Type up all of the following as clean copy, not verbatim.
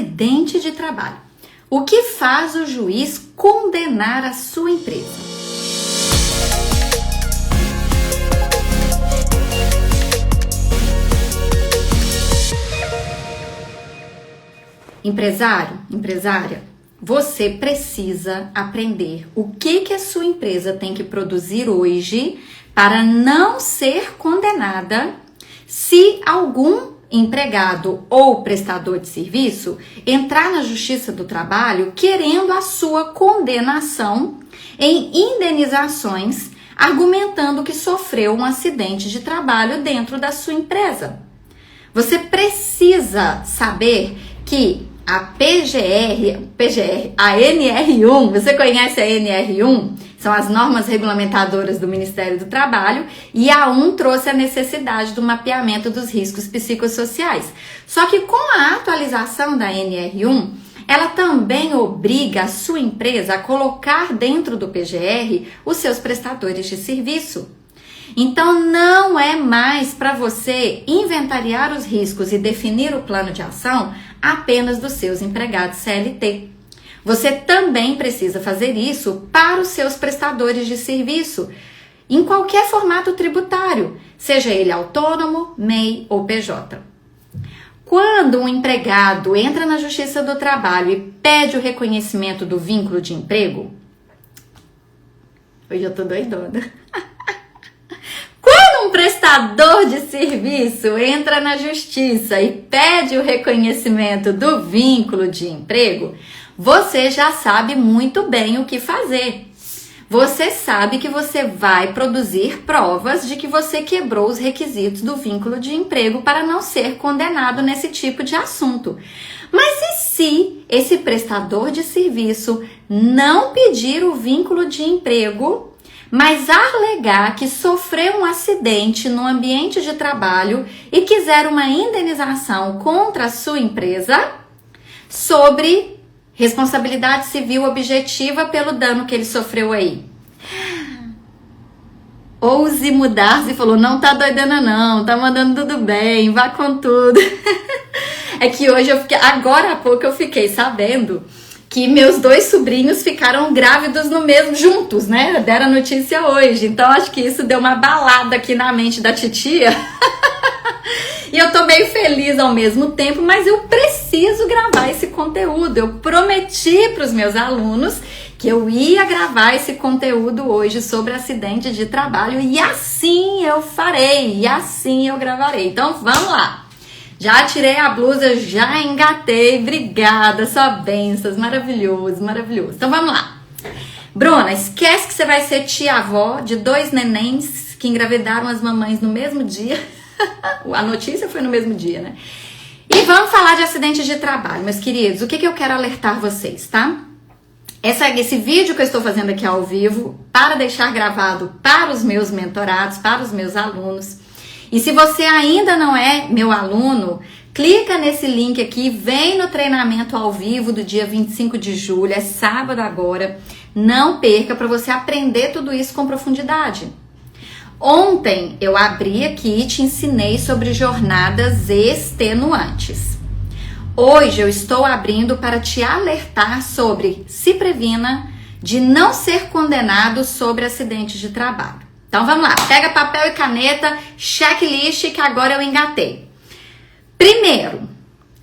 acidente de trabalho. O que faz o juiz condenar a sua empresa? Empresário, empresária, você precisa aprender o que a sua empresa tem que produzir hoje para não ser condenada se algum empregado ou prestador de serviço entrar na Justiça do Trabalho querendo a sua condenação em indenizações, argumentando que sofreu um acidente de trabalho dentro da sua empresa. Você precisa saber que a a NR1, você conhece a NR1? São as normas regulamentadoras do Ministério do Trabalho, e a 1 trouxe a necessidade do mapeamento dos riscos psicossociais. Só que com a atualização da NR1, ela também obriga a sua empresa a colocar dentro do PGR os seus prestadores de serviço. Então não é mais para você inventariar os riscos e definir o plano de ação apenas dos seus empregados CLT. Você também precisa fazer isso para os seus prestadores de serviço, em qualquer formato tributário, seja ele autônomo, MEI ou PJ. Quando um empregado entra na Justiça do Trabalho e pede o reconhecimento do vínculo de emprego, hoje eu tô doidona. Quando um prestador de serviço entra na Justiça e pede o reconhecimento do vínculo de emprego, você já sabe muito bem o que fazer. Você sabe que você vai produzir provas de que você quebrou os requisitos do vínculo de emprego para não ser condenado nesse tipo de assunto. Mas e se esse prestador de serviço não pedir o vínculo de emprego, mas alegar que sofreu um acidente no ambiente de trabalho e quiser uma indenização contra a sua empresa sobre responsabilidade civil objetiva pelo dano que ele sofreu aí? Ouse mudar-se e falou, não tá doidana não, tá mandando tudo bem, vá com tudo. É que hoje agora há pouco eu fiquei sabendo que meus 2 sobrinhos ficaram grávidos juntos, né? Deram a notícia hoje. Então, acho que isso deu uma balada aqui na mente da titia. E eu tô bem feliz ao mesmo tempo, mas eu preciso gravar esse conteúdo. Eu prometi para os meus alunos que eu ia gravar esse conteúdo hoje sobre acidente de trabalho. E assim eu farei, e assim eu gravarei. Então, vamos lá. Já tirei a blusa, já engatei, obrigada, só bênçãos, maravilhoso, maravilhoso. Então vamos lá. Bruna, esquece que você vai ser tia-avó de 2 nenéns que engravidaram as mamães no mesmo dia. A notícia foi no mesmo dia, né? E vamos falar de acidente de trabalho, meus queridos. O que eu quero alertar vocês, tá? Esse vídeo que eu estou fazendo aqui ao vivo, para deixar gravado para os meus mentorados, para os meus alunos. E se você ainda não é meu aluno, clica nesse link aqui, vem no treinamento ao vivo do dia 25 de julho, é sábado agora. Não perca para você aprender tudo isso com profundidade. Ontem eu abri aqui e te ensinei sobre jornadas extenuantes. Hoje eu estou abrindo para te alertar sobre se previna de não ser condenado sobre acidente de trabalho. Então vamos lá, pega papel e caneta, checklist que agora eu engatei. Primeiro,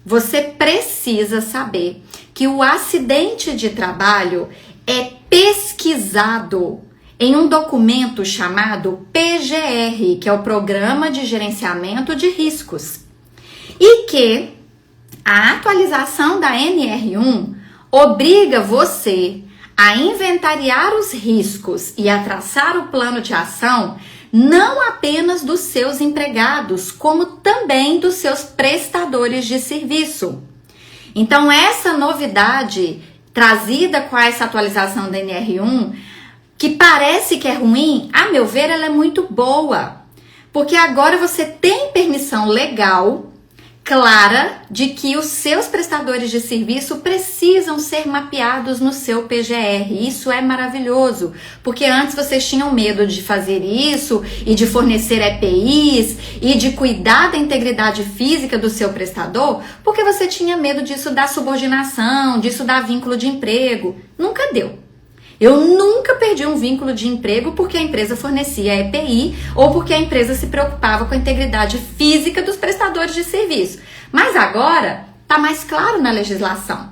você precisa saber que o acidente de trabalho é pesquisado em um documento chamado PGR, que é o Programa de Gerenciamento de Riscos, e que a atualização da NR1 obriga você a inventariar os riscos e a traçar o plano de ação não apenas dos seus empregados, como também dos seus prestadores de serviço. Então, essa novidade trazida com essa atualização da NR1, que parece que é ruim, a meu ver, ela é muito boa. Porque agora você tem permissão legal, clara de que os seus prestadores de serviço precisam ser mapeados no seu PGR. Isso é maravilhoso, porque antes vocês tinham medo de fazer isso e de fornecer EPIs e de cuidar da integridade física do seu prestador, porque você tinha medo disso dar subordinação, disso dar vínculo de emprego. Nunca deu. Eu nunca perdi um vínculo de emprego porque a empresa fornecia EPI ou porque a empresa se preocupava com a integridade física dos prestadores de serviço. Mas agora está mais claro na legislação.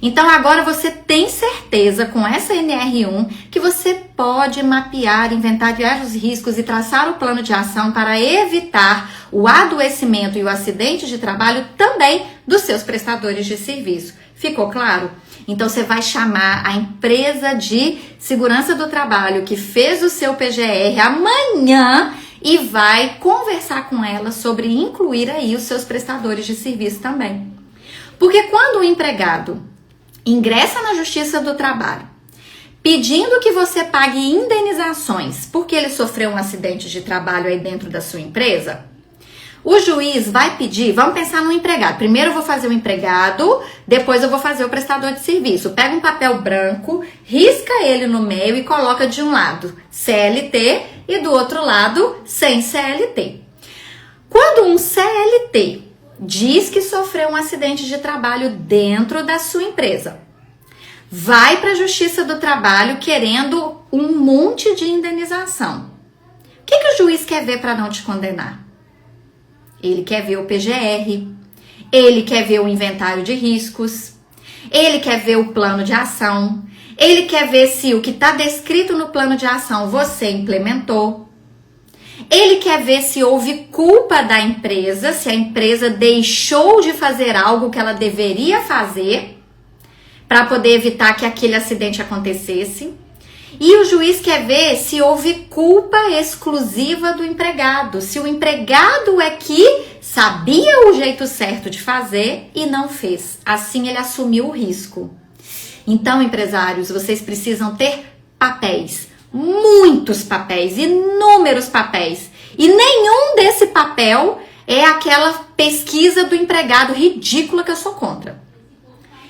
Então agora você tem certeza com essa NR1 que você pode mapear, inventariar os riscos e traçar o plano de ação para evitar o adoecimento e o acidente de trabalho também dos seus prestadores de serviço. Ficou claro? Então você vai chamar a empresa de segurança do trabalho que fez o seu PGR amanhã e vai conversar com ela sobre incluir aí os seus prestadores de serviço também. Porque quando o empregado ingressa na Justiça do Trabalho pedindo que você pague indenizações porque ele sofreu um acidente de trabalho aí dentro da sua empresa, o juiz vai pedir, vamos pensar no empregado. Primeiro eu vou fazer o empregado, depois eu vou fazer o prestador de serviço. Pega um papel branco, risca ele no meio e coloca de um lado CLT e do outro lado sem CLT. Quando um CLT diz que sofreu um acidente de trabalho dentro da sua empresa, vai para a Justiça do Trabalho querendo um monte de indenização. O que o juiz quer ver para não te condenar? Ele quer ver o PGR, ele quer ver o inventário de riscos, ele quer ver o plano de ação, ele quer ver se o que está descrito no plano de ação você implementou, ele quer ver se houve culpa da empresa, se a empresa deixou de fazer algo que ela deveria fazer para poder evitar que aquele acidente acontecesse. E o juiz quer ver se houve culpa exclusiva do empregado, se o empregado é que sabia o jeito certo de fazer e não fez. Assim ele assumiu o risco. Então, empresários, vocês precisam ter papéis, muitos papéis, inúmeros papéis. E nenhum desse papel é aquela pesquisa do empregado ridícula que eu sou contra.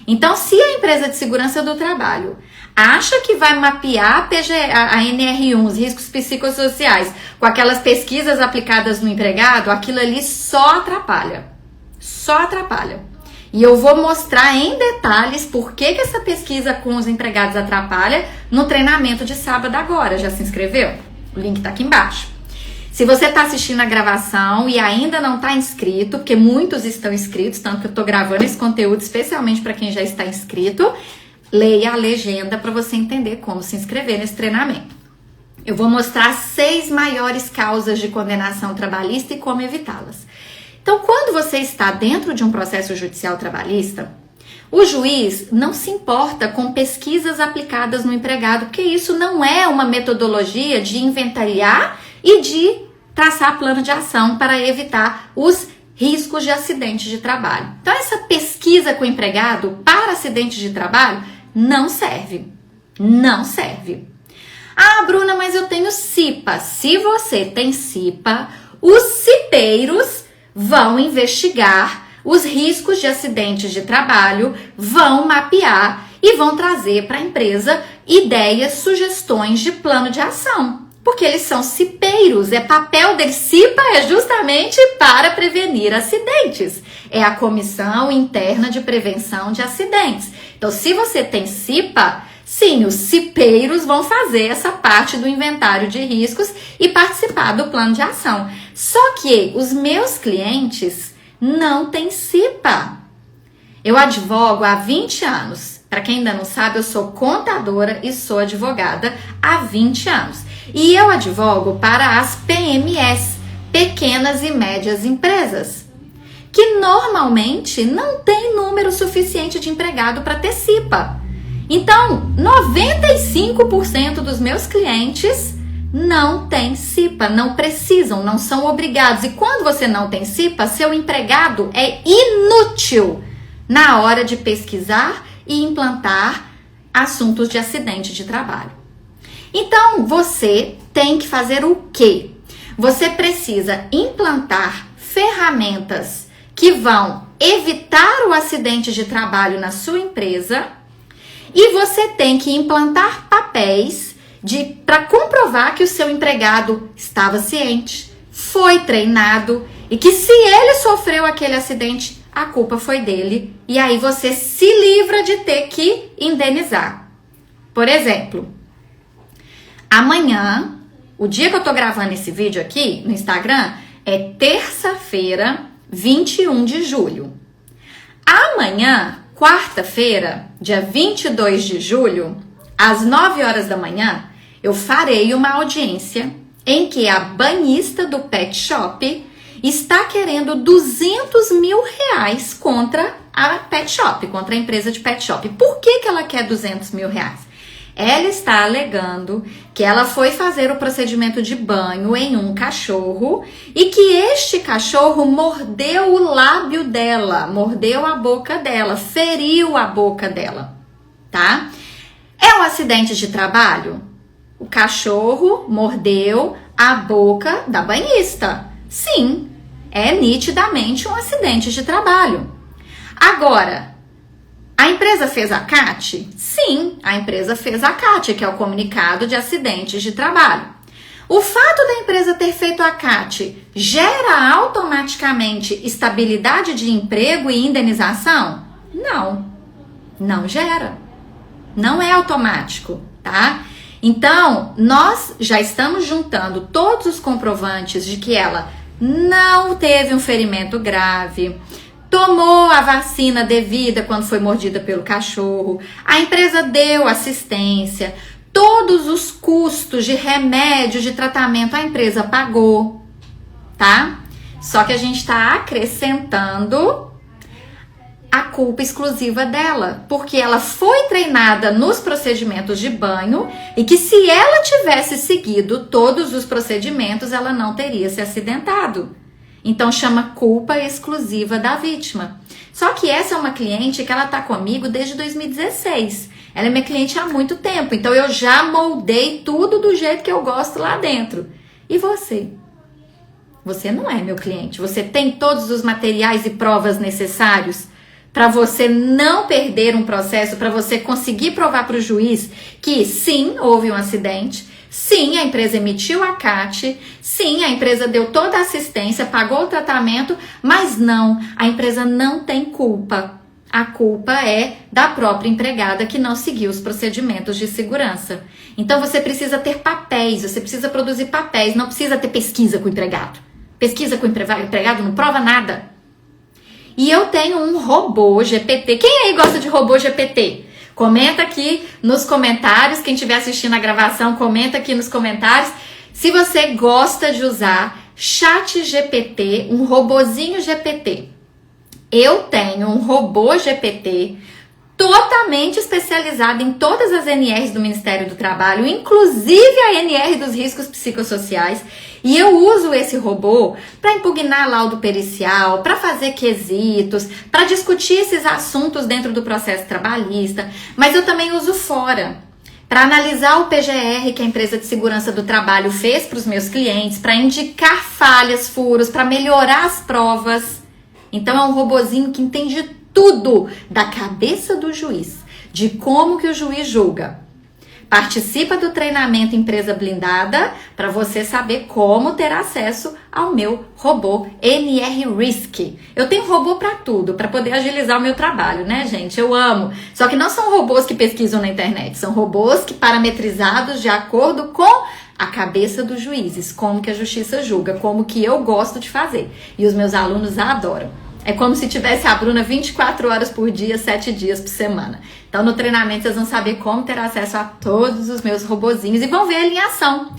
Então, se a empresa de segurança do trabalho acha que vai mapear a NR1, os riscos psicossociais, com aquelas pesquisas aplicadas no empregado, aquilo ali só atrapalha. Só atrapalha. E eu vou mostrar em detalhes por que essa pesquisa com os empregados atrapalha no treinamento de sábado agora. Já se inscreveu? O link tá aqui embaixo. Se você está assistindo a gravação e ainda não está inscrito, porque muitos estão inscritos, tanto que eu estou gravando esse conteúdo especialmente para quem já está inscrito, leia a legenda para você entender como se inscrever nesse treinamento. Eu vou mostrar 6 maiores causas de condenação trabalhista e como evitá-las. Então, quando você está dentro de um processo judicial trabalhista, o juiz não se importa com pesquisas aplicadas no empregado, porque isso não é uma metodologia de inventariar e de traçar plano de ação para evitar os riscos de acidente de trabalho. Então, essa pesquisa com o empregado para acidente de trabalho não serve. Não serve. Ah, Bruna, mas eu tenho CIPA. Se você tem CIPA, os cipeiros vão investigar os riscos de acidentes de trabalho, vão mapear e vão trazer para a empresa ideias, sugestões de plano de ação. Porque eles são cipeiros, papel deles. CIPA é justamente para prevenir acidentes. É a Comissão Interna de Prevenção de Acidentes. Então, se você tem CIPA, sim, os cipeiros vão fazer essa parte do inventário de riscos e participar do plano de ação. Só que os meus clientes não têm CIPA. Eu advogo há 20 anos. Para quem ainda não sabe, eu sou contadora e sou advogada há 20 anos. E eu advogo para as PMEs, pequenas e médias empresas, que normalmente não tem número suficiente de empregado para ter CIPA. Então, 95% dos meus clientes não têm CIPA, não precisam, não são obrigados. E quando você não tem CIPA, seu empregado é inútil na hora de pesquisar e implantar assuntos de acidente de trabalho. Então, você tem que fazer o quê? Você precisa implantar ferramentas que vão evitar o acidente de trabalho na sua empresa, e você tem que implantar papéis para comprovar que o seu empregado estava ciente, foi treinado e que se ele sofreu aquele acidente, a culpa foi dele, e aí você se livra de ter que indenizar. Por exemplo, amanhã, o dia que eu tô gravando esse vídeo aqui no Instagram, é terça-feira, 21 de julho. Amanhã, quarta-feira, dia 22 de julho, às 9 horas da manhã, eu farei uma audiência em que a banhista do pet shop está querendo 200 mil reais contra a pet shop, contra a empresa de pet shop. Por que ela quer 200 mil reais? Ela está alegando que ela foi fazer o procedimento de banho em um cachorro e que este cachorro mordeu o lábio dela, mordeu a boca dela, feriu a boca dela, tá? É um acidente de trabalho? O cachorro mordeu a boca da banhista. Sim, é nitidamente um acidente de trabalho. Agora, a empresa fez a CAT? Sim, a empresa fez a CAT, que é o comunicado de acidentes de trabalho. O fato da empresa ter feito a CAT gera automaticamente estabilidade de emprego e indenização? Não, não gera. Não é automático, tá? Então, nós já estamos juntando todos os comprovantes de que ela não teve um ferimento grave, tomou a vacina devida quando foi mordida pelo cachorro, a empresa deu assistência, todos os custos de remédio, de tratamento, a empresa pagou, tá? Só que a gente está acrescentando a culpa exclusiva dela, porque ela foi treinada nos procedimentos de banho e que se ela tivesse seguido todos os procedimentos, ela não teria se acidentado. Então chama culpa exclusiva da vítima. Só que essa é uma cliente que ela tá comigo desde 2016. Ela é minha cliente há muito tempo, então eu já moldei tudo do jeito que eu gosto lá dentro. E você? Você não é meu cliente. Você tem todos os materiais e provas necessários para você não perder um processo, para você conseguir provar para o juiz que sim, houve um acidente, sim, a empresa emitiu a CAT, sim, a empresa deu toda a assistência, pagou o tratamento, mas não, a empresa não tem culpa. A culpa é da própria empregada que não seguiu os procedimentos de segurança. Então você precisa ter papéis, você precisa produzir papéis, não precisa ter pesquisa com o empregado. Pesquisa com o empregado não prova nada. E eu tenho um robô GPT. Quem aí gosta de robô GPT? Comenta aqui nos comentários. Quem estiver assistindo a gravação, comenta aqui nos comentários. Se você gosta de usar Chat GPT, um robozinho GPT. Eu tenho um robô GPT totalmente especializado em todas as NRs do Ministério do Trabalho, inclusive a NR dos riscos psicossociais. E eu uso esse robô para impugnar laudo pericial, para fazer quesitos, para discutir esses assuntos dentro do processo trabalhista, mas eu também uso fora, para analisar o PGR que a empresa de segurança do trabalho fez para os meus clientes, para indicar falhas, furos, para melhorar as provas. Então é um robozinho que entende tudo da cabeça do juiz, de como que o juiz julga. Participa do treinamento Empresa Blindada para você saber como ter acesso ao meu robô NR Risk. Eu tenho robô para tudo, para poder agilizar o meu trabalho, né, gente? Eu amo. Só que não são robôs que pesquisam na internet, são robôs que parametrizados de acordo com a cabeça dos juízes, como que a justiça julga, como que eu gosto de fazer. E os meus alunos adoram. É como se tivesse a Bruna 24 horas por dia, 7 dias por semana. Então, no treinamento, vocês vão saber como ter acesso a todos os meus robozinhos e vão ver ele em ação.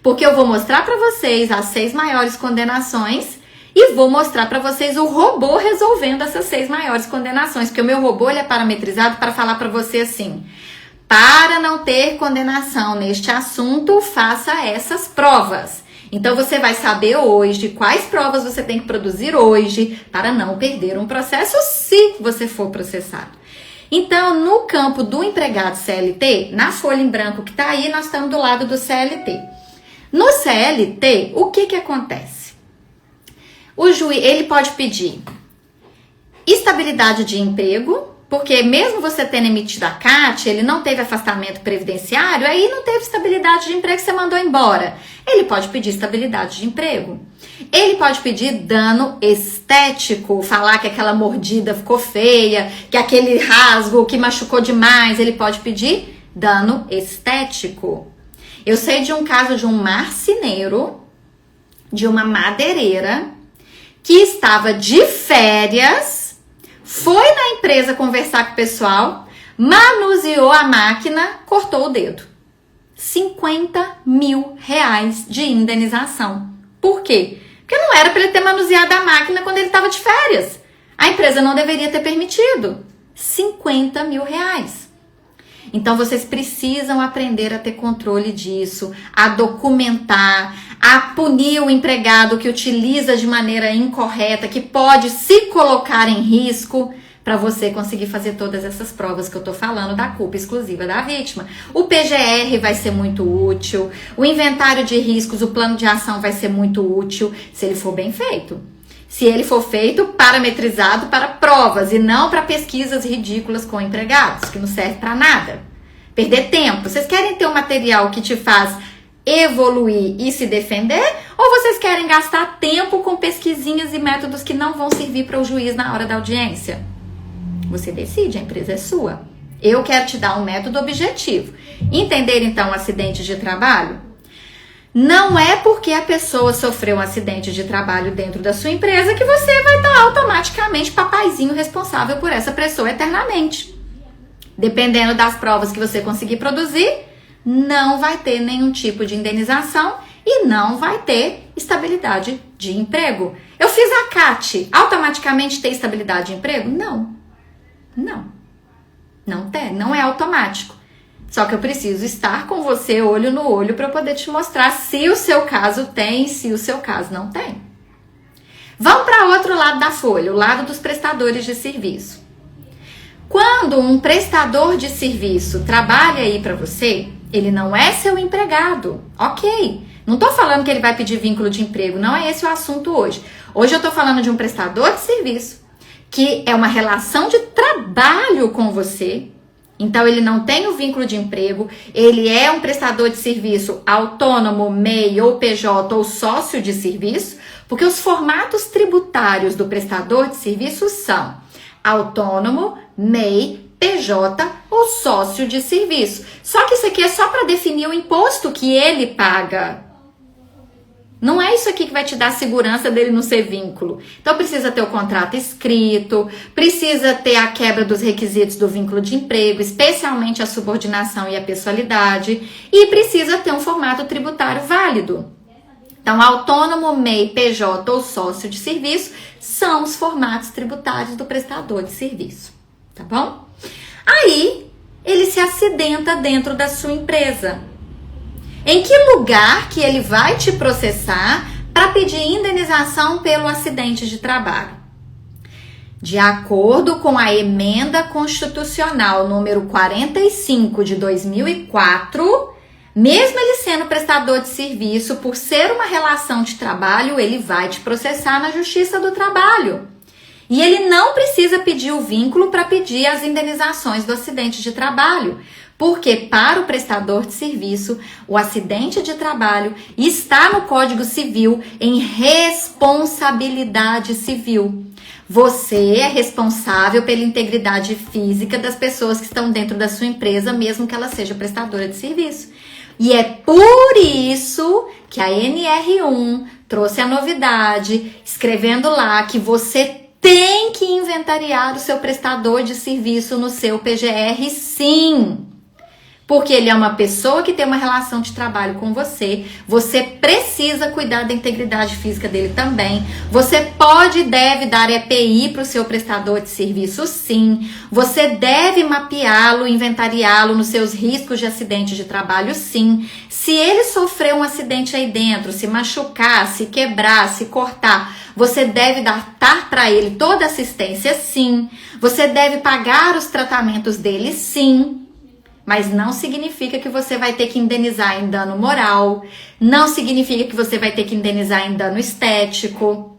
Porque eu vou mostrar para vocês as 6 maiores condenações e vou mostrar para vocês o robô resolvendo essas 6 maiores condenações. Porque o meu robô ele é parametrizado para falar para você assim: para não ter condenação neste assunto, faça essas provas. Então, você vai saber hoje quais provas você tem que produzir hoje para não perder um processo se você for processado. Então, no campo do empregado CLT, na folha em branco que está aí, nós estamos do lado do CLT. No CLT, o que acontece? O juiz, ele pode pedir Estabilidade de emprego, porque mesmo você tendo emitido a CAT, ele não teve afastamento previdenciário, aí não teve estabilidade de emprego, você mandou embora. Ele pode pedir estabilidade de emprego. Ele pode pedir dano estético, falar que aquela mordida ficou feia, que aquele rasgo que machucou demais. Ele pode pedir dano estético. Eu sei de um caso de um marceneiro, de uma madeireira, que estava de férias, foi na empresa conversar com o pessoal, manuseou a máquina, cortou o dedo. R$50 mil de indenização. Por quê? Porque não era para ele ter manuseado a máquina quando ele estava de férias. A empresa não deveria ter permitido. R$50 mil. Então, vocês precisam aprender a ter controle disso, a documentar, a punir o empregado que utiliza de maneira incorreta, que pode se colocar em risco, para você conseguir fazer todas essas provas que eu tô falando da culpa exclusiva da vítima. O PGR vai ser muito útil, o inventário de riscos, o plano de ação vai ser muito útil, se ele for bem feito. Se ele for feito parametrizado para provas e não para pesquisas ridículas com empregados, que não serve para nada. Perder tempo. Vocês querem ter um material que te faz evoluir e se defender? Ou vocês querem gastar tempo com pesquisinhas e métodos que não vão servir para o juiz na hora da audiência? Você decide, a empresa é sua. Eu quero te dar um método objetivo. Entender, então, o acidente de trabalho? Não é porque a pessoa sofreu um acidente de trabalho dentro da sua empresa que você vai estar automaticamente papaizinho responsável por essa pessoa eternamente. Dependendo das provas que você conseguir produzir, não vai ter nenhum tipo de indenização e não vai ter estabilidade de emprego. Eu fiz a CAT, automaticamente ter estabilidade de emprego? Não. Não tem, não é automático. Só que eu preciso estar com você olho no olho para poder te mostrar se o seu caso tem e se o seu caso não tem. Vamos para outro lado da folha, o lado dos prestadores de serviço. Quando um prestador de serviço trabalha aí para você, ele não é seu empregado, ok? Não tô falando que ele vai pedir vínculo de emprego, não é esse o assunto hoje. Hoje eu tô falando de um prestador de serviço, que é uma relação de trabalho com você. Então, ele não tem o vínculo de emprego, ele é um prestador de serviço autônomo, MEI ou PJ ou sócio de serviço, porque os formatos tributários do prestador de serviço são autônomo, MEI, PJ ou sócio de serviço. Só que isso aqui é só para definir o imposto que ele paga. Não é isso aqui que vai te dar segurança dele não ser vínculo. Então, precisa ter o contrato escrito, precisa ter a quebra dos requisitos do vínculo de emprego, especialmente a subordinação e a pessoalidade, e precisa ter um formato tributário válido. Então, autônomo, MEI, PJ ou sócio de serviço são os formatos tributários do prestador de serviço, tá bom? Aí, ele se acidenta dentro da sua empresa. Em que lugar que ele vai te processar para pedir indenização pelo acidente de trabalho? De acordo com a Emenda Constitucional número 45 de 2004, mesmo ele sendo prestador de serviço, por ser uma relação de trabalho, ele vai te processar na Justiça do Trabalho. E ele não precisa pedir o vínculo para pedir as indenizações do acidente de trabalho. Porque para o prestador de serviço, o acidente de trabalho está no Código Civil em responsabilidade civil. Você é responsável pela integridade física das pessoas que estão dentro da sua empresa, mesmo que ela seja prestadora de serviço. E é por isso que a NR1 trouxe a novidade, escrevendo lá que você tem que inventariar o seu prestador de serviço no seu PGR, sim. Porque ele é uma pessoa que tem uma relação de trabalho com você. Você precisa cuidar da integridade física dele também. Você pode e deve dar EPI para o seu prestador de serviço, sim. Você deve mapeá-lo, inventariá-lo nos seus riscos de acidente de trabalho, sim. Se ele sofrer um acidente aí dentro, se machucar, se quebrar, se cortar, você deve dar para ele toda a assistência, sim. Você deve pagar os tratamentos dele, sim. Mas não significa que você vai ter que indenizar em dano moral, não significa que você vai ter que indenizar em dano estético,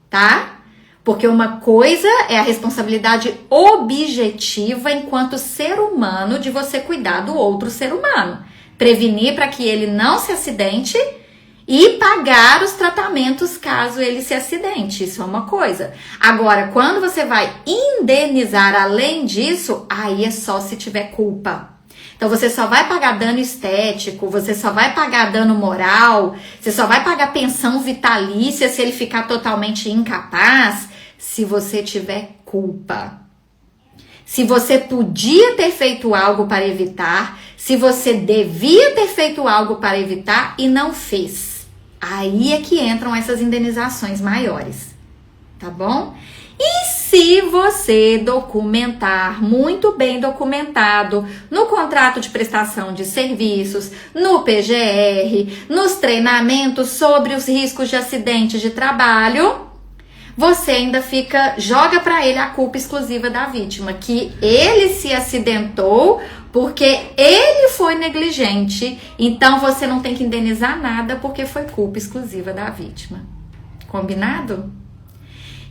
tá? Porque uma coisa é a responsabilidade objetiva enquanto ser humano de você cuidar do outro ser humano. Prevenir para que ele não se acidente e pagar os tratamentos caso ele se acidente. Isso é uma coisa. Agora, quando você vai indenizar além disso, aí é só se tiver culpa. Então, você só vai pagar dano estético, você só vai pagar dano moral, você só vai pagar pensão vitalícia se ele ficar totalmente incapaz, se você tiver culpa. Se você podia ter feito algo para evitar, se você devia ter feito algo para evitar e não fez. Aí é que entram essas indenizações maiores, tá bom? E se você documentar, muito bem documentado, no contrato de prestação de serviços, no PGR, nos treinamentos sobre os riscos de acidentes de trabalho, você ainda joga para ele a culpa exclusiva da vítima, que ele se acidentou porque ele foi negligente, então você não tem que indenizar nada porque foi culpa exclusiva da vítima. Combinado?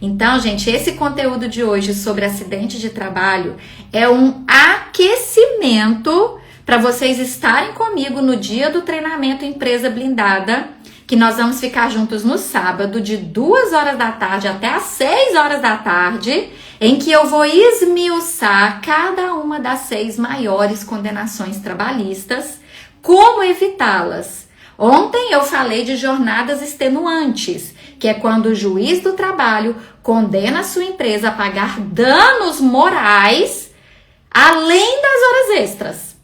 Então, gente, esse conteúdo de hoje sobre acidente de trabalho é um aquecimento para vocês estarem comigo no dia do treinamento Empresa Blindada, que nós vamos ficar juntos no sábado, de 2 horas da tarde até às 6 horas da tarde, em que eu vou esmiuçar cada uma das 6 maiores condenações trabalhistas, como evitá-las. Ontem eu falei de jornadas extenuantes, que é quando o juiz do trabalho condena a sua empresa a pagar danos morais além das horas extras,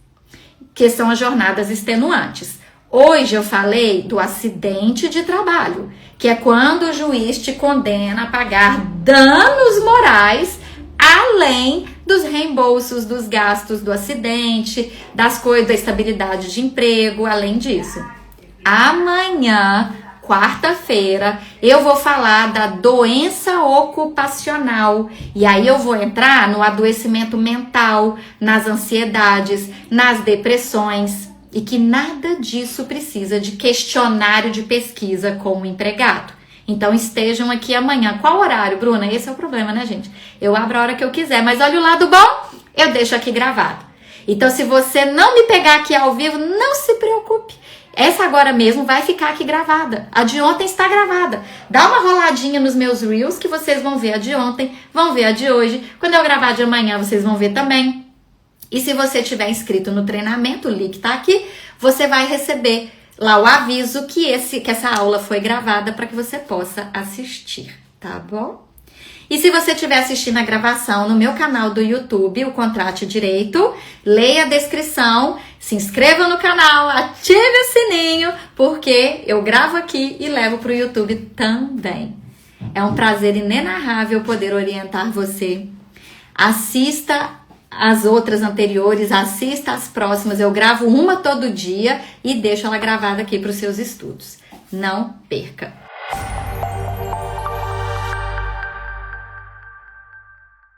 que são as jornadas extenuantes. Hoje eu falei do acidente de trabalho, que é quando o juiz te condena a pagar danos morais além dos reembolsos dos gastos do acidente, das coisas da estabilidade de emprego, além disso. Amanhã, quarta-feira, eu vou falar da doença ocupacional. E aí eu vou entrar no adoecimento mental, nas ansiedades, nas depressões. E que nada disso precisa de questionário de pesquisa com o empregado. Então estejam aqui amanhã. Qual horário, Bruna? Esse é o problema, né, gente? Eu abro a hora que eu quiser, mas olha o lado bom, eu deixo aqui gravado. Então, se você não me pegar aqui ao vivo, não se preocupe. Essa agora mesmo vai ficar aqui gravada. A de ontem está gravada. Dá uma roladinha nos meus Reels que vocês vão ver a de ontem, vão ver a de hoje. Quando eu gravar de amanhã, vocês vão ver também. E se você tiver inscrito no treinamento, o link tá aqui, você vai receber lá o aviso que essa aula foi gravada para que você possa assistir, tá bom? E se você estiver assistindo a gravação no meu canal do YouTube, o Contrate Direito, leia a descrição, se inscreva no canal, ative o sininho, porque eu gravo aqui e levo para o YouTube também. É um prazer inenarrável poder orientar você. Assista as outras anteriores, assista as próximas. Eu gravo uma todo dia e deixo ela gravada aqui para os seus estudos. Não perca!